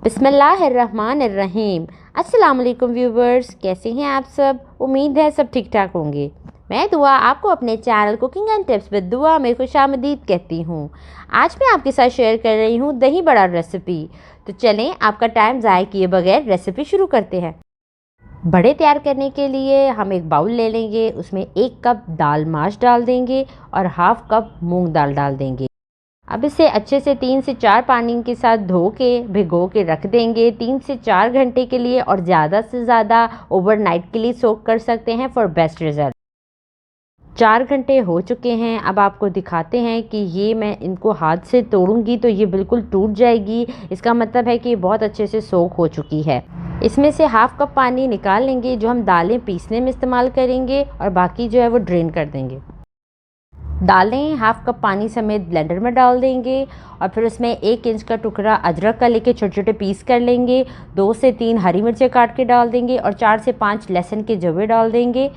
बिस्मिल्लाहिर्रहमानिर्रहीम। अस्सलाम वालेकुम व्यूवर्स, कैसे हैं आप सब। उम्मीद है सब ठीक ठाक होंगे। मैं दुआ आपको अपने channel cooking and tips with दुआ में खुशामदीद कहती हूँ। आज मैं आपके साथ शेयर कर रही हूँ दही बड़ा रेसिपी। तो चलें आपका टाइम ज़ाया किए बगैर रेसिपी शुरू करते हैं। बड़े तैयार करने के लिए हम एक बाउल ले लेंगे, उसमें 1 कप दाल माश डाल देंगे और हाफ कप मूंग दाल डाल देंगे। अब इसे अच्छे से 3 से 4 पानी के साथ धो के भिगो के रख देंगे 3 से 4 घंटे के लिए, और ज़्यादा से ज़्यादा ओवरनाइट के लिए सोक कर सकते हैं फॉर बेस्ट रिजल्ट। 4 घंटे हो चुके हैं। अब आपको दिखाते हैं कि ये मैं इनको हाथ से तोड़ूंगी तो ये बिल्कुल टूट जाएगी। इसका मतलब है कि ये बहुत अच्छे से सोक हो चुकी है। इसमें से हाफ कप पानी निकाल लेंगे जो हम दालें पीसने में इस्तेमाल करेंगे, और बाकी जो है वो ड्रेन कर देंगे। दालें हाफ कप पानी समेत ब्लेंडर में डाल देंगे, और फिर उसमें 1 इंच का टुकड़ा अदरक का लेके छोटे छोटे पीस कर लेंगे। 2 से 3 हरी मिर्चें काट के डाल देंगे, और 4 से 5 लहसुन के जवे डाल देंगे,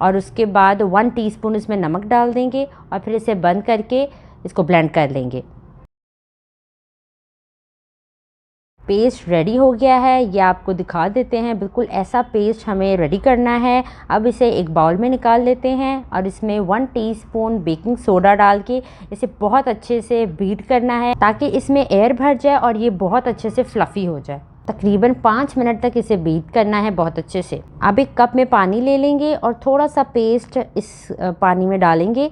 और उसके बाद 1 टीस्पून इसमें नमक डाल देंगे, और फिर इसे बंद करके इसको ब्लेंड कर लेंगे। पेस्ट रेडी हो गया है, ये आपको दिखा देते हैं। बिल्कुल ऐसा पेस्ट हमें रेडी करना है। अब इसे एक बाउल में निकाल लेते हैं, और इसमें 1 टीस्पून बेकिंग सोडा डाल के इसे बहुत अच्छे से बीट करना है ताकि इसमें एयर भर जाए और ये बहुत अच्छे से फ्लफ़ी हो जाए। तकरीबन 5 मिनट तक इसे बीट करना है बहुत अच्छे से। अब एक कप में पानी ले लेंगे और थोड़ा सा पेस्ट इस पानी में डालेंगे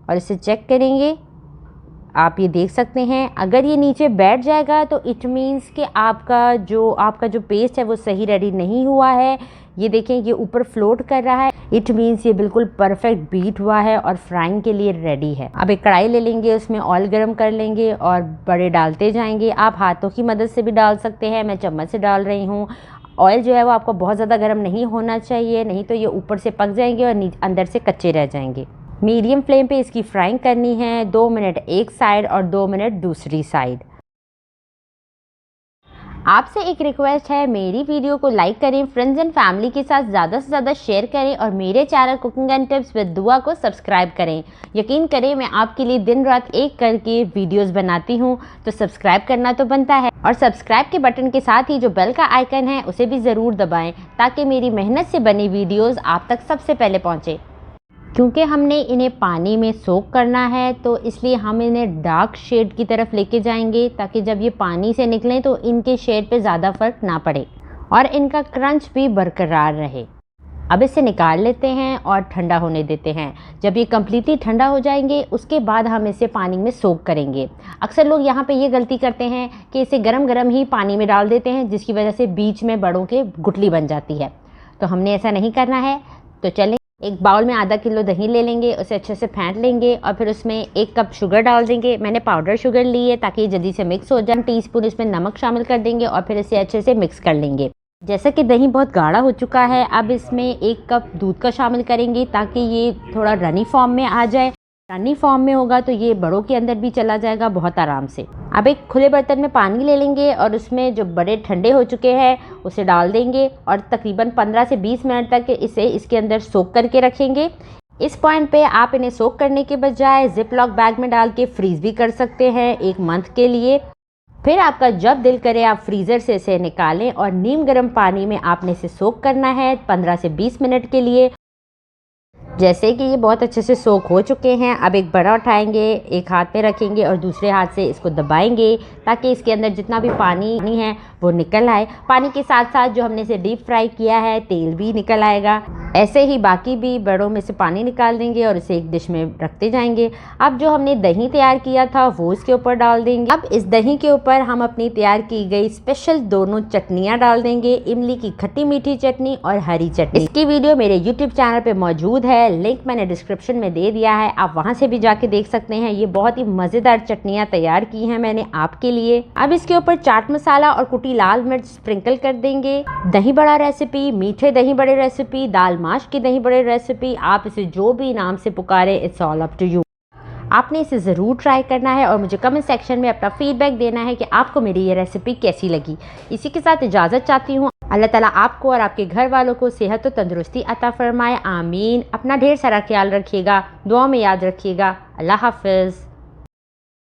और इसे चेक करेंगे। आप ये देख सकते हैं, अगर ये नीचे बैठ जाएगा तो इट मीन्स कि आपका जो पेस्ट है वो सही रेडी नहीं हुआ है। ये देखें, ये ऊपर फ्लोट कर रहा है, इट मीन्स ये बिल्कुल परफेक्ट बीट हुआ है और फ्राइंग के लिए रेडी है। अब एक कढ़ाई ले लेंगे, उसमें ऑयल गरम कर लेंगे और बड़े डालते जाएंगे। आप हाथों की मदद से भी डाल सकते हैं, मैं चम्मच से डाल रही हूँ। ऑयल जो है वो आपको बहुत ज़्यादा गर्म नहीं होना चाहिए, नहीं तो ये ऊपर से पक जाएंगे और अंदर से कच्चे रह जाएंगे। मीडियम फ्लेम पे इसकी फ्राइंग करनी है, 2 मिनट एक साइड और 2 मिनट दूसरी साइड। आपसे एक रिक्वेस्ट है, मेरी वीडियो को लाइक करें, फ्रेंड्स एंड फैमिली के साथ ज़्यादा से ज़्यादा शेयर करें, और मेरे channel cooking and tips with दुआ को सब्सक्राइब करें। यकीन करें, मैं आपके लिए दिन रात एक करके वीडियोस बनाती हूं, तो सब्सक्राइब करना तो बनता है। और सब्सक्राइब के बटन के साथ ही जो बेल का आइकन है उसे भी ज़रूर दबाएँ ताकि मेरी मेहनत से बनी वीडियोज़ आप तक सबसे पहले पहुँचे। क्योंकि हमने इन्हें पानी में सोक करना है तो इसलिए हम इन्हें डार्क शेड की तरफ लेके जाएंगे ताकि जब ये पानी से निकलें तो इनके शेड पे ज़्यादा फ़र्क ना पड़े और इनका क्रंच भी बरकरार रहे। अब इसे निकाल लेते हैं और ठंडा होने देते हैं। जब ये कम्प्लीटली ठंडा हो जाएंगे उसके बाद हम इसे पानी में सोक करेंगे। अक्सर लोग यहाँ पे ये गलती करते हैं कि इसे गरम गरम ही पानी में डाल देते हैं, जिसकी वजह से बीच में बड़ों के गुठली बन जाती है। तो हमने ऐसा नहीं करना है। तो चलें, एक बाउल में आधा किलो दही ले लेंगे, उसे अच्छे से फेंट लेंगे और फिर उसमें 1 कप शुगर डाल देंगे। मैंने पाउडर शुगर ली है ताकि जल्दी से मिक्स हो जाए। टीस्पून इसमें नमक शामिल कर देंगे और फिर इसे अच्छे से मिक्स कर लेंगे। जैसा कि दही बहुत गाढ़ा हो चुका है, अब इसमें 1 कप दूध का शामिल करेंगे ताकि ये थोड़ा रनी फॉर्म में आ जाए। रनी फॉर्म में होगा तो ये बड़ों के अंदर भी चला जाएगा बहुत आराम से। अब एक खुले बर्तन में पानी ले लेंगे और उसमें जो बड़े ठंडे हो चुके हैं उसे डाल देंगे और तकरीबन 15 से 20 मिनट तक इसे इसके अंदर सोक करके रखेंगे। इस पॉइंट पे आप इन्हें सोक करने के बजाय जिप लॉक बैग में डाल के फ्रीज़ भी कर सकते हैं 1 मंथ के लिए। फिर आपका जब दिल करे आप फ्रीज़र से इसे निकालें और नीम गर्म पानी में आपने इसे सोक करना है 15 से 20 मिनट के लिए। जैसे कि ये बहुत अच्छे से सोक हो चुके हैं, अब एक बड़ा उठाएंगे, एक हाथ में रखेंगे और दूसरे हाथ से इसको दबाएंगे ताकि इसके अंदर जितना भी पानी है वो निकल आए। पानी के साथ साथ जो हमने इसे डीप फ्राई किया है तेल भी निकल आएगा। ऐसे ही बाकी भी बड़ों में से पानी निकाल देंगे और इसे एक डिश में रखते जाएंगे। अब जो हमने दही तैयार किया था वो इसके ऊपर डाल देंगे। अब इस दही के ऊपर हम अपनी तैयार की गई स्पेशल दोनों चटनियाँ डाल देंगे, इमली की खट्टी मीठी चटनी और हरी चटनी। इसकी वीडियो मेरे यूट्यूब चैनल पे मौजूद है, लिंक मैंने डिस्क्रिप्शन में दे दिया है, आप वहाँ से भी जाके देख सकते हैं। ये बहुत ही मज़ेदार चटनियाँ तैयार की हैं मैंने आपके लिए। अब इसके ऊपर चाट मसाला और कुटी लाल मिर्च स्प्रिंकल कर देंगे। दही बड़ा रेसिपी, मीठे दही बड़े रेसिपी, दाल माश की दही बड़े रेसिपी, आप इसे जो भी नाम से पुकारे, it's all up to you. आपने इसे ज़रूर ट्राई करना है और मुझे कमेंट सेक्शन में अपना फीडबैक देना है कि आपको मेरी ये रेसिपी कैसी लगी। इसी के साथ इजाज़त चाहती हूँ। अल्लाह ताला आपको और आपके घर वालों को सेहत और तंदुरुस्ती अता फरमाए, आमीन। अपना ढेर सारा ख्याल रखिएगा, दुआ में याद रखिएगा। अल्लाह हाफ़िज़।